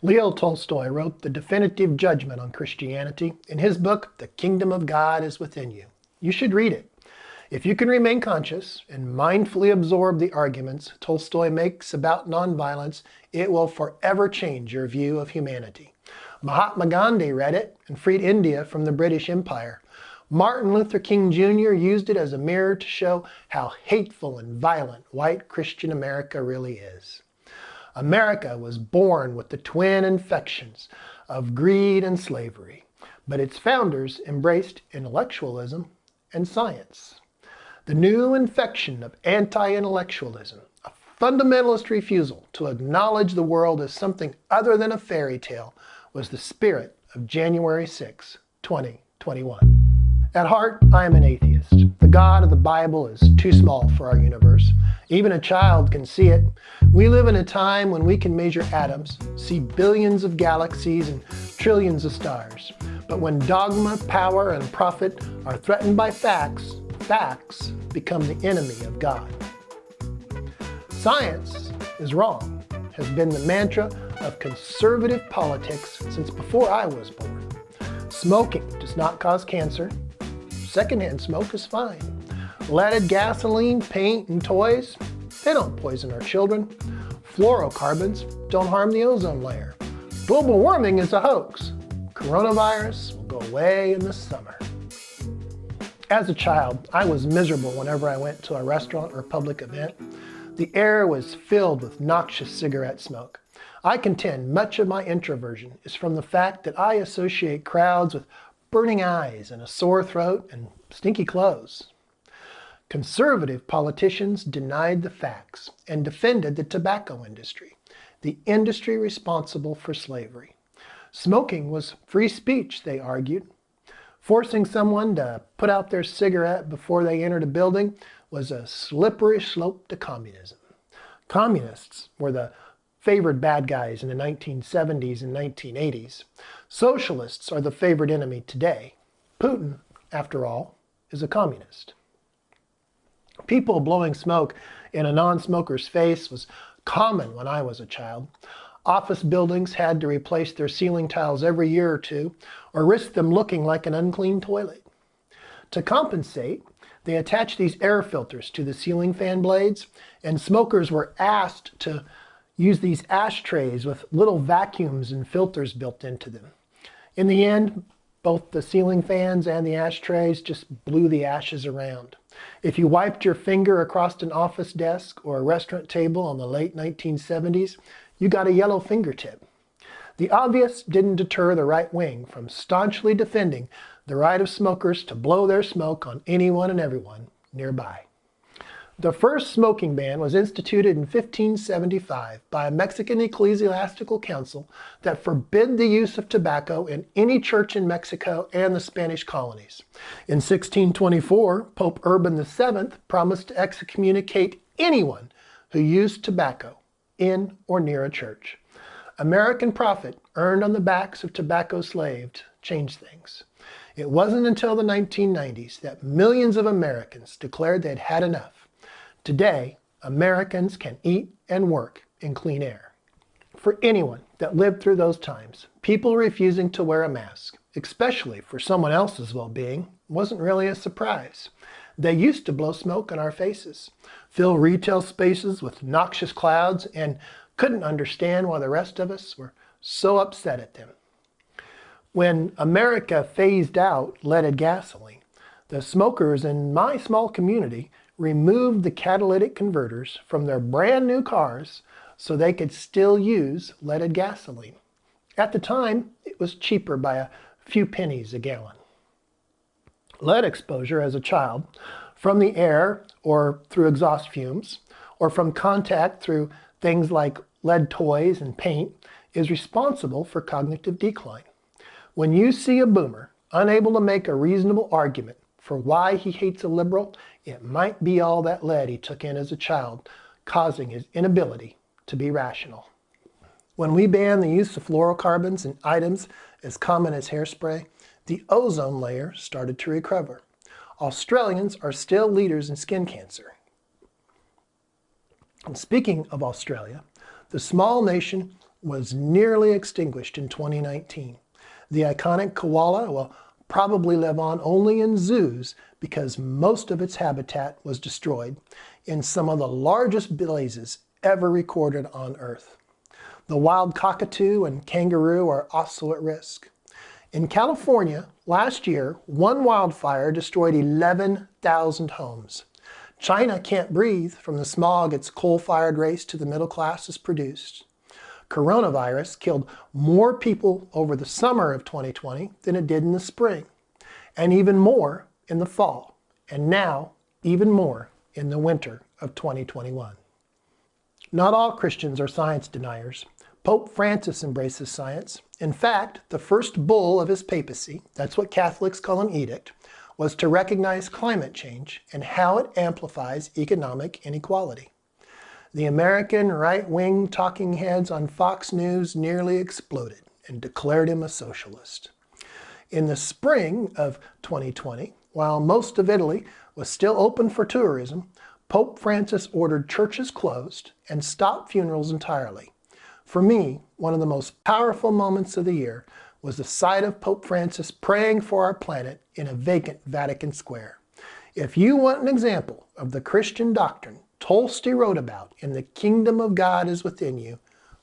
Leo Tolstoy wrote the definitive judgment on Christianity in his book, The Kingdom of God is Within You. You should read it. If you can remain conscious and mindfully absorb the arguments Tolstoy makes about nonviolence, it will forever change your view of humanity. Mahatma Gandhi read it and freed India from the British Empire. Martin Luther King Jr. used it as a mirror to show how hateful and violent white Christian America really is. America was born with the twin infections of greed and slavery, but its founders embraced intellectualism and science. The new infection of anti-intellectualism, a fundamentalist refusal to acknowledge the world as something other than a fairy tale, was the spirit of January 6, 2021. At heart, I am an atheist. The God of the Bible is too small for our universe. Even a child can see it. We live in a time when we can measure atoms, see billions of galaxies and trillions of stars. But when dogma, power, and profit are threatened by facts, facts become the enemy of God. Science is wrong has been the mantra of conservative politics since before I was born. Smoking does not cause cancer. Secondhand smoke is fine. Leaded gasoline, paint, and toys, they don't poison our children. Fluorocarbons don't harm the ozone layer. Global warming is a hoax. Coronavirus will go away in the summer. As a child, I was miserable whenever I went to a restaurant or public event. The air was filled with noxious cigarette smoke. I contend much of my introversion is from the fact that I associate crowds with burning eyes and a sore throat and stinky clothes. Conservative politicians denied the facts and defended the tobacco industry, the industry responsible for slavery. Smoking was free speech, they argued. Forcing someone to put out their cigarette before they entered a building was a slippery slope to communism. Communists were the favored bad guys in the 1970s and 1980s. Socialists are the favored enemy today. Putin, after all, is a communist. People blowing smoke in a non-smoker's face was common when I was a child. Office buildings had to replace their ceiling tiles every year or two, or risk them looking like an unclean toilet. To compensate, they attached these air filters to the ceiling fan blades, and smokers were asked to use these ashtrays with little vacuums and filters built into them. In the end, both the ceiling fans and the ashtrays just blew the ashes around. If you wiped your finger across an office desk or a restaurant table in the late 1970s, you got a yellow fingertip. The obvious didn't deter the right wing from staunchly defending the right of smokers to blow their smoke on anyone and everyone nearby. The first smoking ban was instituted in 1575 by a Mexican ecclesiastical council that forbid the use of tobacco in any church in Mexico and the Spanish colonies. In 1624, Pope Urban VII promised to excommunicate anyone who used tobacco in or near a church. American profit earned on the backs of tobacco slaves changed things. It wasn't until the 1990s that millions of Americans declared they'd had enough. Today, Americans can eat and work in clean air. For anyone that lived through those times, people refusing to wear a mask, especially for someone else's well-being, wasn't really a surprise. They used to blow smoke in our faces, fill retail spaces with noxious clouds, and couldn't understand why the rest of us were so upset at them. When America phased out leaded gasoline, the smokers in my small community removed the catalytic converters from their brand new cars so they could still use leaded gasoline. At the time, it was cheaper by a few pennies a gallon. Lead exposure as a child from the air or through exhaust fumes or from contact through things like lead toys and paint is responsible for cognitive decline. When you see a boomer unable to make a reasonable argument for why he hates a liberal, it might be all that lead he took in as a child, causing his inability to be rational. When we banned the use of fluorocarbons in items as common as hairspray, the ozone layer started to recover. Australians are still leaders in skin cancer. And speaking of Australia, the small nation was nearly extinguished in 2019. The iconic koala will probably live on only in zoos because most of its habitat was destroyed in some of the largest blazes ever recorded on Earth. The wild cockatoo and kangaroo are also at risk. In California, last year, one wildfire destroyed 11,000 homes. China can't breathe from the smog its coal-fired race to the middle class has produced. Coronavirus killed more people over the summer of 2020 than it did in the spring, and even more in the fall, and now even more in the winter of 2021. Not all Christians are science deniers. Pope Francis embraces science. In fact, the first bull of his papacy, that's what Catholics call an edict, was to recognize climate change and how it amplifies economic inequality. The American right-wing talking heads on Fox News nearly exploded and declared him a socialist. In the spring of 2020, while most of Italy was still open for tourism, Pope Francis ordered churches closed and stopped funerals entirely. For me, one of the most powerful moments of the year was the sight of Pope Francis praying for our planet in a vacant Vatican Square. If you want an example of the Christian doctrine Tolstoy wrote about in The Kingdom of God is Within You,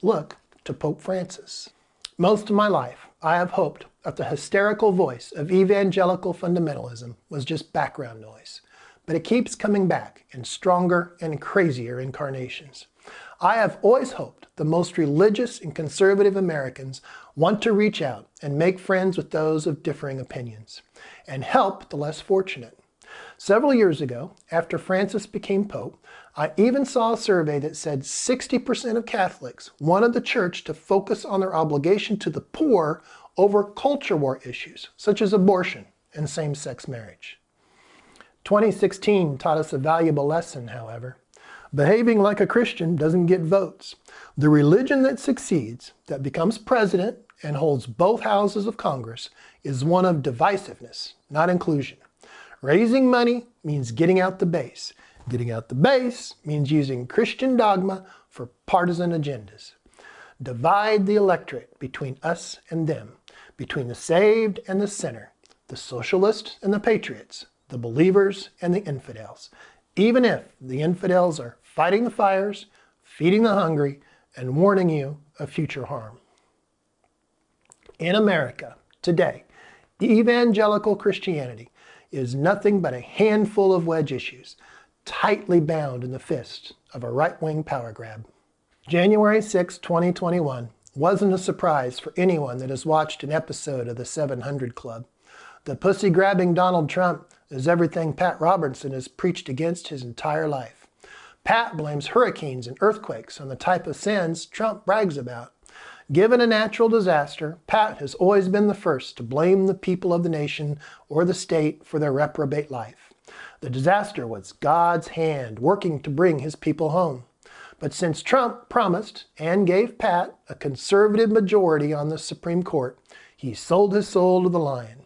look to Pope Francis. Most of my life, I have hoped that the hysterical voice of evangelical fundamentalism was just background noise, but it keeps coming back in stronger and crazier incarnations. I have always hoped the most religious and conservative Americans want to reach out and make friends with those of differing opinions, and help the less fortunate. Several years ago, after Francis became Pope, I even saw a survey that said 60% of Catholics wanted the church to focus on their obligation to the poor over culture war issues, such as abortion and same-sex marriage. 2016 taught us a valuable lesson, however. Behaving like a Christian doesn't get votes. The religion that succeeds, that becomes president and holds both houses of Congress, is one of divisiveness, not inclusion. Raising money means getting out the base. Getting out the base means using Christian dogma for partisan agendas. Divide the electorate between us and them, between the saved and the sinner, the socialists and the patriots, the believers and the infidels, even if the infidels are fighting the fires, feeding the hungry, and warning you of future harm. In America, today, evangelical Christianity is nothing but a handful of wedge issues, tightly bound in the fist of a right-wing power grab. January 6, 2021 wasn't a surprise for anyone that has watched an episode of the 700 Club. The pussy-grabbing Donald Trump is everything Pat Robertson has preached against his entire life. Pat blames hurricanes and earthquakes on the type of sins Trump brags about. Given a natural disaster, Pat has always been the first to blame the people of the nation or the state for their reprobate life. The disaster was God's hand working to bring his people home. But since Trump promised and gave Pat a conservative majority on the Supreme Court, he sold his soul to the lion.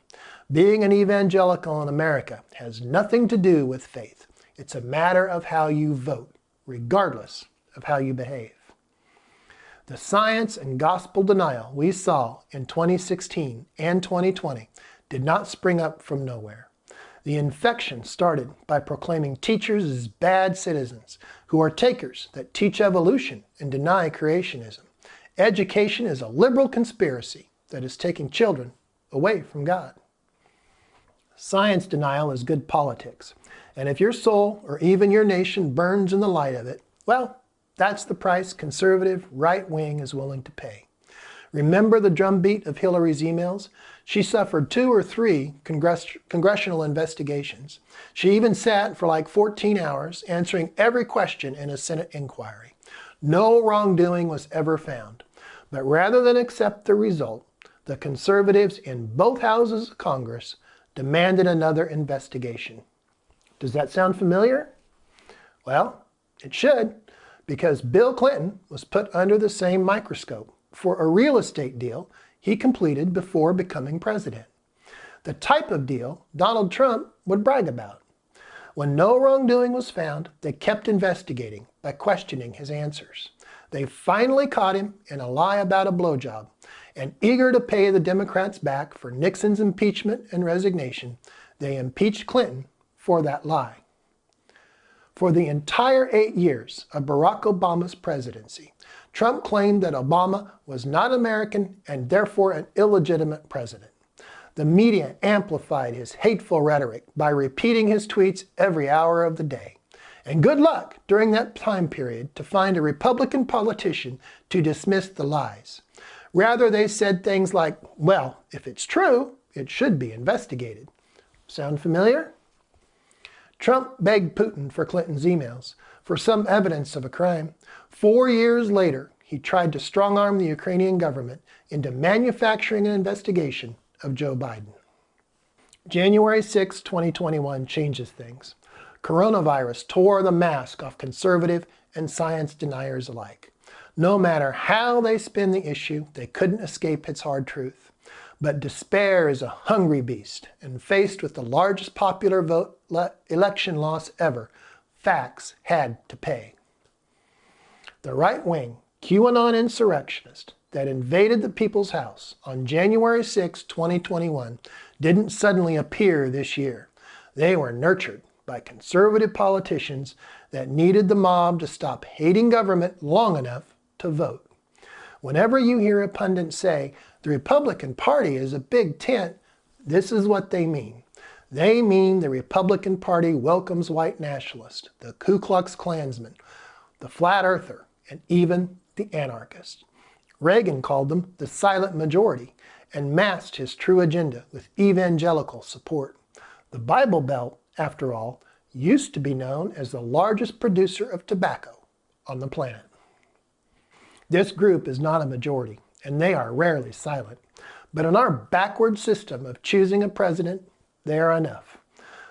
Being an evangelical in America has nothing to do with faith. It's a matter of how you vote, regardless of how you behave. The science and gospel denial we saw in 2016 and 2020 did not spring up from nowhere. The infection started by proclaiming teachers as bad citizens who are takers that teach evolution and deny creationism. Education is a liberal conspiracy that is taking children away from God. Science denial is good politics, and if your soul or even your nation burns in the light of it, well, that's the price conservative right wing is willing to pay. Remember the drumbeat of Hillary's emails? She suffered 2 or 3 congressional investigations. She even sat for like 14 hours answering every question in a Senate inquiry. No wrongdoing was ever found. But rather than accept the result, the conservatives in both houses of Congress demanded another investigation. Does that sound familiar? Well, it should, because Bill Clinton was put under the same microscope for a real estate deal he completed before becoming president. The type of deal Donald Trump would brag about. When no wrongdoing was found, they kept investigating by questioning his answers. They finally caught him in a lie about a blowjob, and eager to pay the Democrats back for Nixon's impeachment and resignation, they impeached Clinton for that lie. For the entire 8 years of Barack Obama's presidency, Trump claimed that Obama was not American and therefore an illegitimate president. The media amplified his hateful rhetoric by repeating his tweets every hour of the day. And good luck during that time period to find a Republican politician to dismiss the lies. Rather, they said things like, well, if it's true, it should be investigated. Sound familiar? Trump begged Putin for Clinton's emails for some evidence of a crime. 4 years later, he tried to strong-arm the Ukrainian government into manufacturing an investigation of Joe Biden. January 6, 2021 changes things. Coronavirus tore the mask off conservative and science deniers alike. No matter how they spin the issue, they couldn't escape its hard truth. But despair is a hungry beast, and faced with the largest popular vote election loss ever, facts had to pay. The right-wing QAnon insurrectionist that invaded the People's House on January 6, 2021 didn't suddenly appear this year. They were nurtured by conservative politicians that needed the mob to stop hating government long enough to vote. Whenever you hear a pundit say, the Republican Party is a big tent, this is what they mean. They mean the Republican Party welcomes white nationalists, the Ku Klux Klansman, the flat earther, and even the anarchist. Reagan called them the silent majority and masked his true agenda with evangelical support. The Bible Belt, after all, used to be known as the largest producer of tobacco on the planet. This group is not a majority, and they are rarely silent. But in our backward system of choosing a president, they are enough.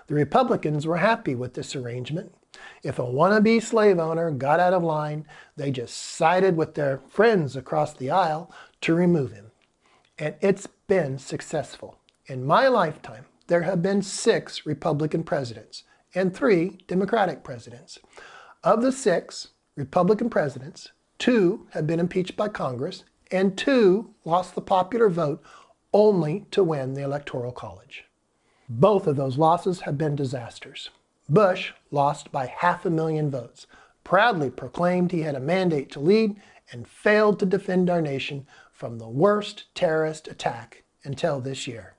The Republicans were happy with this arrangement. If a wannabe slave owner got out of line, they just sided with their friends across the aisle to remove him. And it's been successful. In my lifetime, there have been 6 Republican presidents and 3 Democratic presidents. Of the 6 Republican presidents, 2 have been impeached by Congress and 2 lost the popular vote only to win the Electoral College. Both of those losses have been disasters. Bush lost by 500,000 votes, proudly proclaimed he had a mandate to lead, and failed to defend our nation from the worst terrorist attack until this year.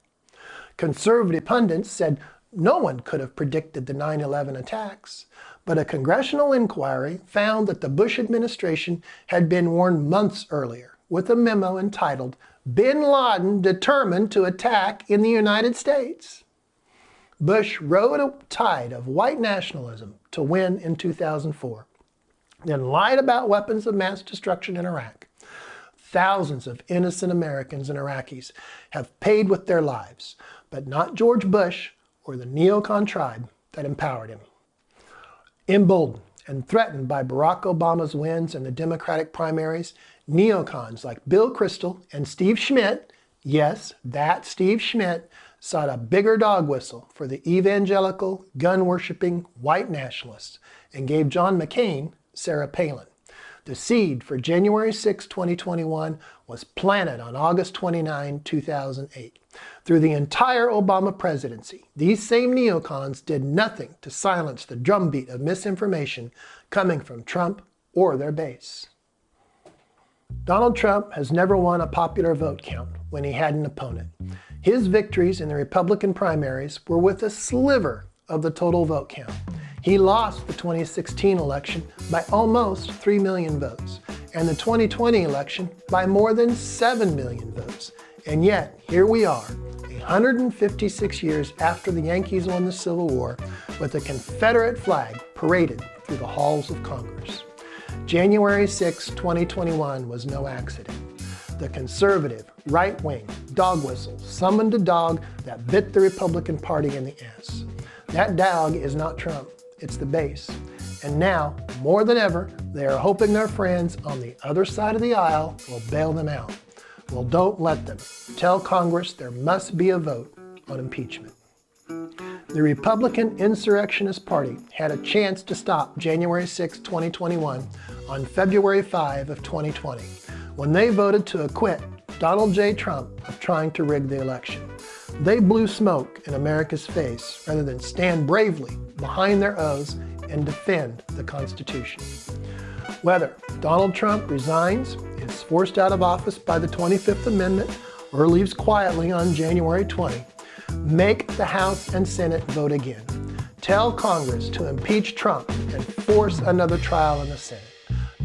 Conservative pundits said no one could have predicted the 9/11 attacks, but a congressional inquiry found that the Bush administration had been warned months earlier with a memo entitled, "Bin Laden Determined to Attack in the United States." Bush rode a tide of white nationalism to win in 2004, then lied about weapons of mass destruction in Iraq. Thousands of innocent Americans and Iraqis have paid with their lives, but not George Bush or the neocon tribe that empowered him. Emboldened and threatened by Barack Obama's wins in the Democratic primaries, neocons like Bill Kristol and Steve Schmidt, yes, that Steve Schmidt, sought a bigger dog whistle for the evangelical, gun-worshipping white nationalists and gave John McCain Sarah Palin. The seed for January 6, 2021 was planted on August 29, 2008. Through the entire Obama presidency, these same neocons did nothing to silence the drumbeat of misinformation coming from Trump or their base. Donald Trump has never won a popular vote count when he had an opponent. His victories in the Republican primaries were with a sliver of the total vote count. He lost the 2016 election by almost 3 million votes, and the 2020 election by more than 7 million votes. And yet, here we are, 156 years after the Yankees won the Civil War, with a Confederate flag paraded through the halls of Congress. January 6, 2021 was no accident. The conservative, right-wing dog whistle summoned a dog that bit the Republican Party in the ass. That dog is not Trump, it's the base. And now, more than ever, they are hoping their friends on the other side of the aisle will bail them out. Well, don't let them. Tell Congress there must be a vote on impeachment. The Republican Insurrectionist Party had a chance to stop January 6, 2021 on February 5 of 2020 when they voted to acquit Donald J. Trump of trying to rig the election. They blew smoke in America's face rather than stand bravely behind their oaths and defend the Constitution. Whether Donald Trump resigns, is forced out of office by the 25th Amendment, or leaves quietly on January 20, make the House and Senate vote again. Tell Congress to impeach Trump and force another trial in the Senate.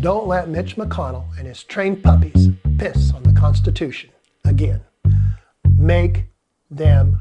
Don't let Mitch McConnell and his trained puppies piss on the Constitution again. Make them